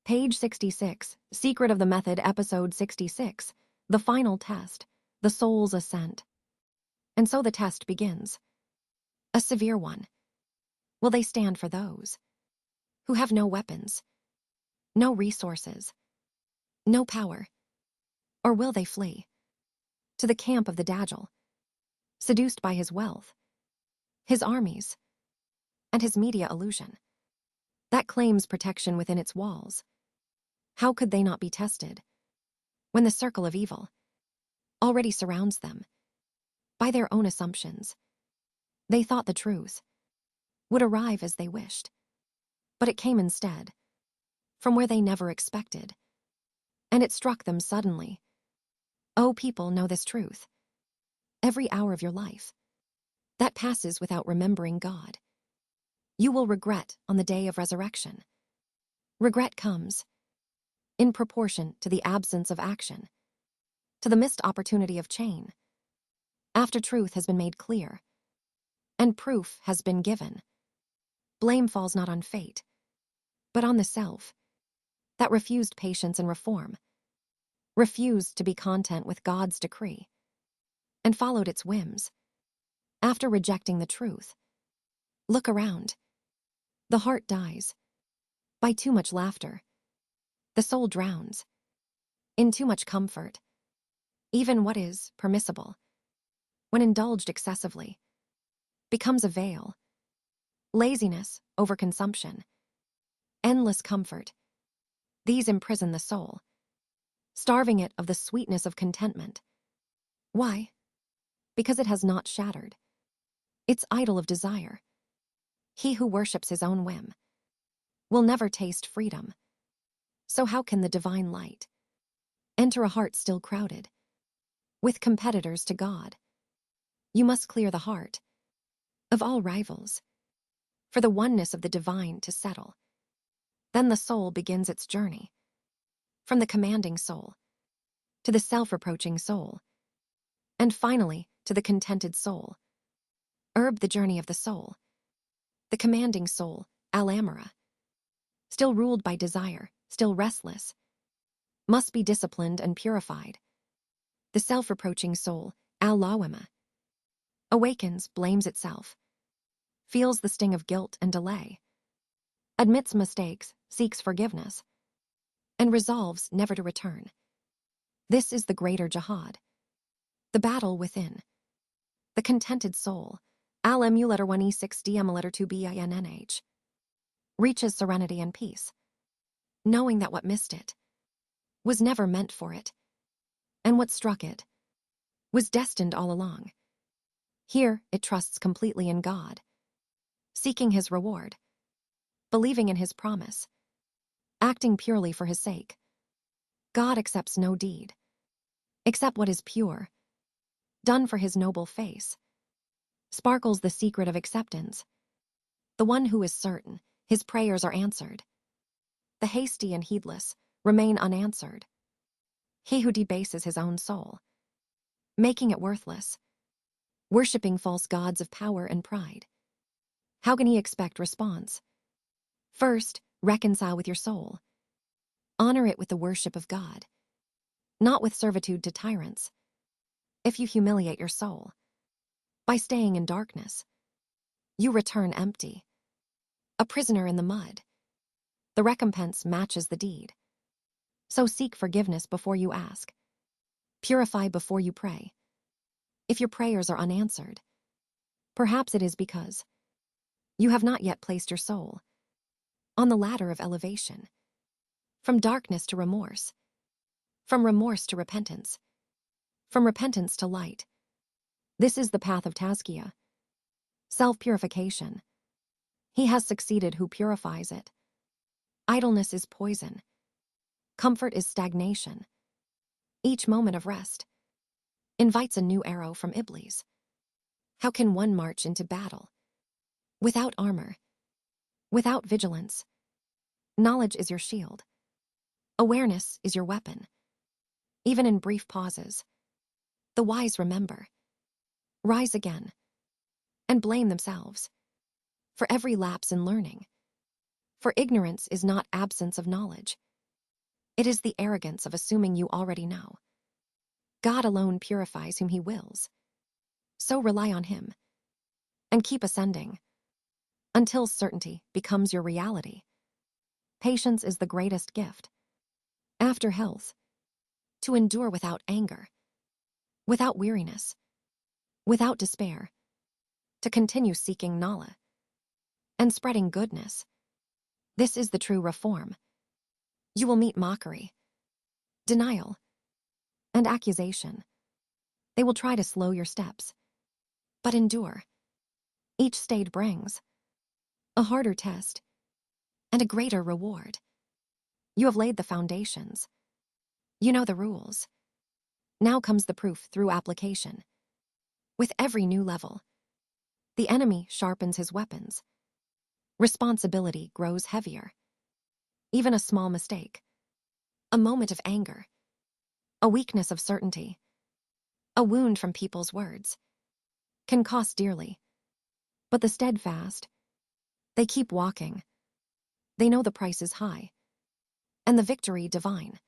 Page 66, Secret of the Method, Episode 66, The Final Test, The Soul's Ascent. And so the test begins. A severe one. Will they stand for those who have no weapons, no resources, no power? Or will they flee to the camp of the Dajjal, seduced by his wealth, his armies, and his media illusion that claims protection within its walls? How could they not be tested when the circle of evil already surrounds them? By their own assumptions, they thought the truth would arrive as they wished, but it came instead from where they never expected, and it struck them suddenly. Oh, people, know this truth. Every hour of your life that passes without remembering God, you will regret on the day of resurrection. Regret comes in proportion to the absence of action, to the missed opportunity of change. After truth has been made clear, and proof has been given, blame falls not on fate, but on the self that refused patience and reform, refused to be content with God's decree, and followed its whims. After rejecting the truth, look around. The heart dies by too much laughter. The soul drowns in too much comfort. Even what is permissible, when indulged excessively, becomes a veil. Laziness, overconsumption, endless comfort, these imprison the soul, starving it of the sweetness of contentment. Why? Because it has not shattered its idol of desire. He who worships his own whim will never taste freedom. So how can the divine light enter a heart still crowded with competitors to God? You must clear the heart of all rivals for the oneness of the divine to settle. Then the soul begins its journey from the commanding soul to the self-reproaching soul, and finally to the contented soul. The journey of the soul. The commanding soul, Al-Amara, still ruled by desire, still restless, must be disciplined and purified. The self-reproaching soul, Al-Lawama, awakens, blames itself, feels the sting of guilt and delay, admits mistakes, seeks forgiveness, and resolves never to return. This is the greater jihad, the battle within. The contented soul, Al-Mu letter 1E6 DM letter 2BINNH, reaches serenity and peace, knowing that what missed it was never meant for it, and what struck it was destined all along. Here it trusts completely in God, seeking his reward, believing in his promise, acting purely for his sake. God accepts no deed except what is pure, done for his noble face. Sparkles the secret of acceptance. The one who is certain his prayers are answered. The hasty and heedless remain unanswered. He who debases his own soul, making it worthless, worshipping false gods of power and pride, how can he expect response? First, reconcile with your soul. Honor it with the worship of God, not with servitude to tyrants. If you humiliate your soul by staying in darkness, you return empty, a prisoner in the mud. The recompense matches the deed. So seek forgiveness before you ask. Purify before you pray. If your prayers are unanswered, perhaps it is because you have not yet placed your soul on the ladder of elevation, from darkness to remorse, from remorse to repentance, from repentance to light. This is the path of Tazkiyah, self-purification. He has succeeded who purifies it. Idleness is poison. Comfort is stagnation. Each moment of rest invites a new arrow from Iblis. How can one march into battle without armor, without vigilance? Knowledge is your shield. Awareness is your weapon. Even in brief pauses, the wise remember, rise again, and blame themselves for every lapse in learning. For ignorance is not absence of knowledge. It is the arrogance of assuming you already know. God alone purifies whom he wills. So rely on him and keep ascending until certainty becomes your reality. Patience is the greatest gift. After health, to endure without anger, without weariness, without despair, to continue seeking knowledge and spreading goodness. This is the true reform. You will meet mockery, denial, and accusation. They will try to slow your steps, but endure. Each stage brings a harder test and a greater reward. You have laid the foundations. You know the rules. Now comes the proof through application. With every new level, the enemy sharpens his weapons. Responsibility grows heavier. Even a small mistake, a moment of anger, a weakness of certainty, a wound from people's words, can cost dearly. But the steadfast, they keep walking. They know the price is high, and the victory divine.